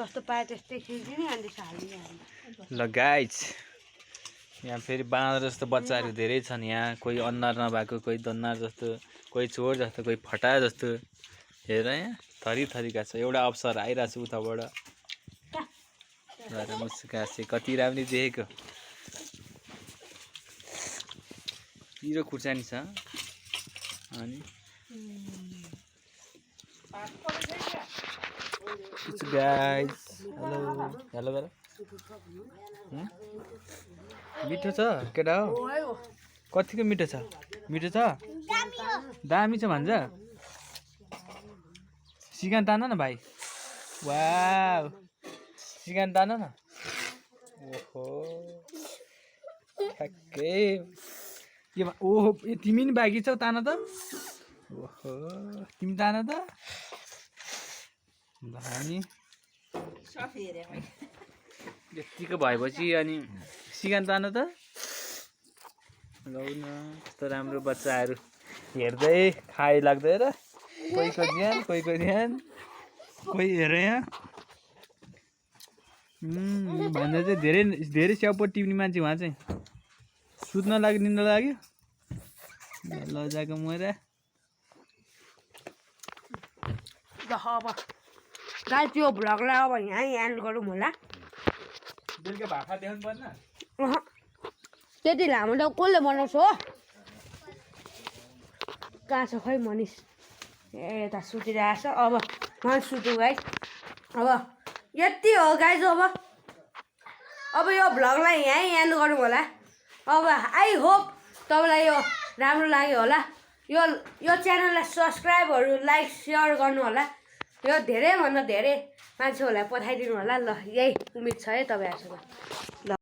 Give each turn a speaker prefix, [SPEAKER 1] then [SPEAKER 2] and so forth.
[SPEAKER 1] जस्तो पाए त्यस्तै खिचिदिने अनि त्यसो हालिदिने।
[SPEAKER 2] ल गाइज यहाँ फेरि बाँदर जस्तो बच्चाहरू धेरै छन् यहाँ। कोही अनुहार नभएको, कोही दन्नार जस्तो, कोही चोर जस्तो, कोही फटा जस्तो। हेर यहाँ थरी थरीका छ। एउटा अप्सर आइरहेको छ उताबाट। भएर मुस्कासे कति राम्रो देखेको। पिरो खुर्सानी छ अनि गाइज हेलो हेलो हेलो मिठो छ केटा हो। कतिको मिठो छ? मिठो छ? दामी छ भन्छ। सिगान तान न भाइ। वाउ सिगान तान न। ओहो ठ्याक्कै के ओहो तिमी नि बाँकी छौ तान त। ओहो तिमी तान त। अनि यतिको भएपछि अनि सिगान तान त। लौ न कस्तो राम्रो बच्चाहरू हेर्दै खाइ लाग्दै र। कोहीको ध्यान कोहीको ध्यान। कोही हेर यहाँ भन्दा चाहिँ धेरै धेरै स्याउपट टिप्ने मान्छे उहाँ चाहिँ। सुत्न लाग्यो निन्द्रा लाग्यो लजाको मरा।
[SPEAKER 1] अब गाइस यो भ्लगलाई अब यहीँ एन्ड गरौँ होला।
[SPEAKER 2] बेलुका भाखा देखाउनु पर्दैन।
[SPEAKER 1] त्यति लामो त कसले बनाउँछ हो? कहाँ छ खै मनिष? ए यता सुतिरहेको छ। अब म सुतु गाइस। अब यति हो गाइस। अब यो भ्लगलाई यहीँ एन्ड गरौँ होला। अब आई होप तपाईँलाई यो राम्रो लाग्यो होला। यो च्यानललाई सब्सक्राइबहरू लाइक सेयर गर्नु होला। यो धेरैभन्दा धेरै मान्छेहरूलाई पठाइदिनु होला। ल यही उम्मिद छ है तपाईँहरूसँग। ल